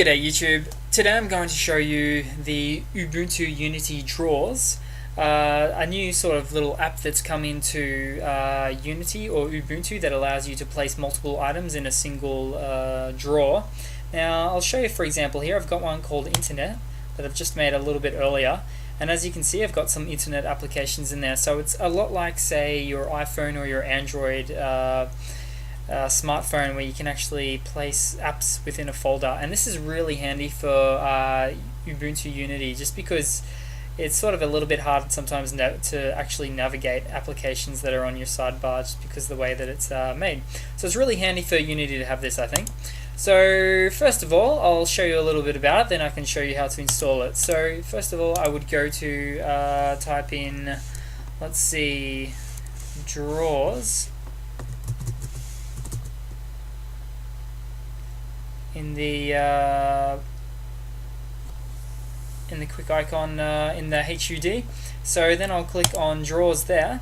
G'day YouTube. Today I'm going to show you the Ubuntu Unity drawers, a new sort of little app that's come into Unity or Ubuntu that allows you to place multiple items in a single drawer. Now I'll show you, for example, here I've got one called Internet that I've just made a little bit earlier, and as you can see I've got some internet applications in there, so it's a lot like, say, your iPhone or your Android smartphone, where you can actually place apps within a folder. And this is really handy for Ubuntu Unity, just because it's sort of a little bit hard sometimes to actually navigate applications that are on your sidebar, just because of the way that it's made. So it's really handy for Unity to have this, I think. So first of all, I'll show you a little bit about it, then I can show you how to install it. So first of all, I would go to type in, let's see, drawers in the quick icon in the HUD. So then I'll click on drawers there,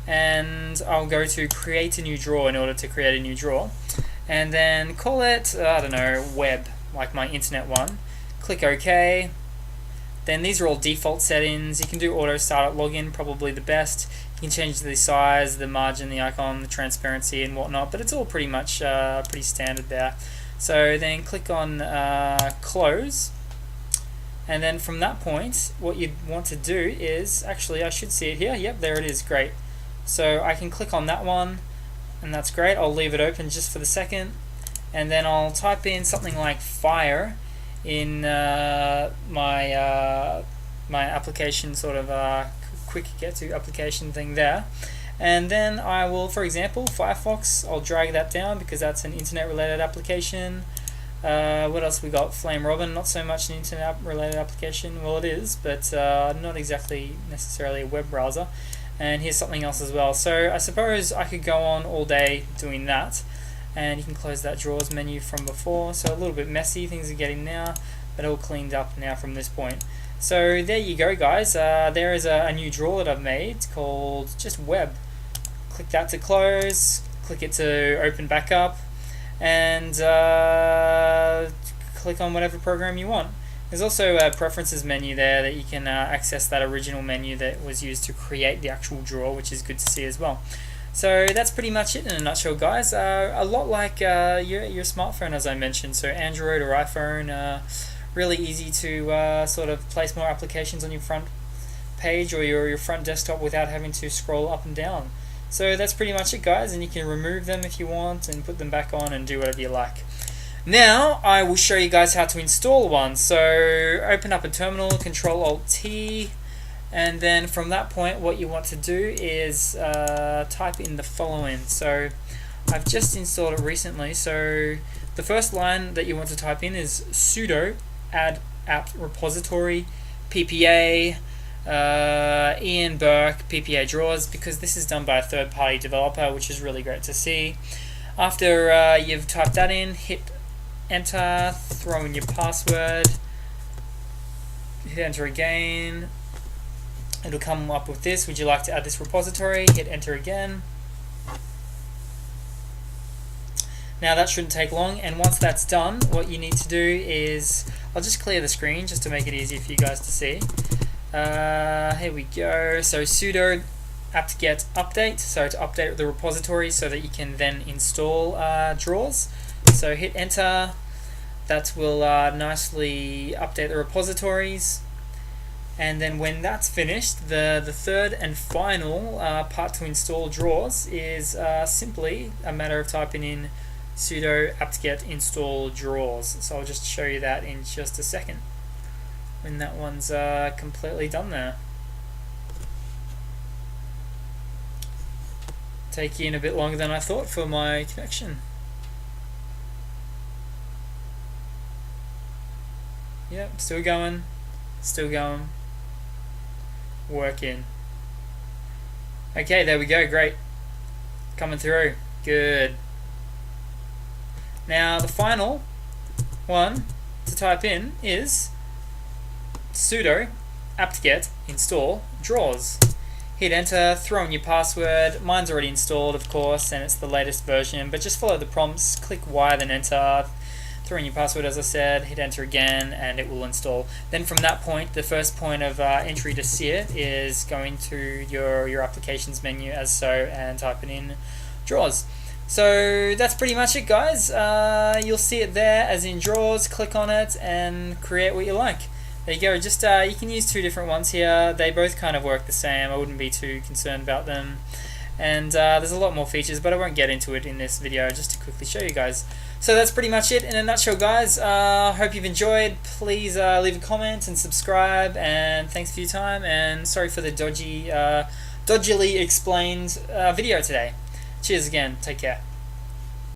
and I'll go to create a new drawer in order to create a new drawer, and then call it, I don't know, web, like my internet one. Click OK. Then these are all default settings. You can do auto startup login, probably the best. You can change the size, the margin, the icon, the transparency and whatnot, but it's all pretty much pretty standard there. So then click on close, and then from that point what you'd want to do is, actually I should see it here, yep, there it is, great. So I can click on that one, and that's great. I'll leave it open just for the second, and then I'll type in something like fire in my application sort of quick get to application thing there. And then I will, for example, Firefox, I'll drag that down because that's an internet related application. What else we got? Flame Robin, not so much an internet related application. Well, it is, but not exactly necessarily a web browser. And here's something else as well. So I suppose I could go on all day doing that. And you can close that drawers menu from before. So a little bit messy, things are getting now, but all cleaned up now from this point. So there you go, guys. There is a new drawer that I've made called just web. Click that to close, click it to open back up, and click on whatever program you want. There's also a preferences menu there that you can access that original menu that was used to create the actual drawer, which is good to see as well. So that's pretty much it in a nutshell, guys. A lot like your smartphone, as I mentioned. So Android or iPhone, really easy to sort of place more applications on your front page or your front desktop without having to scroll up and down. So that's pretty much it, guys, and you can remove them if you want and put them back on and do whatever you like. Now I will show you guys how to install one. So open up a terminal, Control-Alt-T, and then from that point what you want to do is type in the following. So I've just installed it recently, so the first line that you want to type in is sudo add apt repository ppa Ian Burke PPA drawers, because this is done by a third-party developer, which is really great to see. After you've typed that in, hit enter, throw in your password, hit enter again. It'll come up with this: would you like to add this repository? Hit enter again. Now that shouldn't take long, and once that's done, what you need to do is, I'll just clear the screen just to make it easier for you guys to see. Here we go. So sudo apt-get update, so to update the repository so that you can then install drawers. So hit enter. That will nicely update the repositories. And then when that's finished, the third and final part to install drawers is simply a matter of typing in sudo apt-get install drawers. So I'll just show you that in just a second when that one's completely done there. Taking a bit longer than I thought for my connection. Yep, still going, working. Okay, there we go, great. Coming through, good. Now the final one to type in is sudo apt-get install drawers. Hit enter, throw in your password. Mine's already installed, of course, and it's the latest version, but just follow the prompts, click Y, then enter, throw in your password as I said, hit enter again, and it will install. Then from that point, the first point of entry to see it is going to your applications menu as so, and type it in drawers. So that's pretty much it, guys. You'll see it there as in drawers. Click on it and create what you like. There you go. Just you can use two different ones here. They both kind of work the same. I wouldn't be too concerned about them. And there's a lot more features, but I won't get into it in this video, just to quickly show you guys. So that's pretty much it in a nutshell, guys. Hope you've enjoyed. Please leave a comment and subscribe, and thanks for your time, and sorry for the dodgily explained video today. Cheers again. Take care.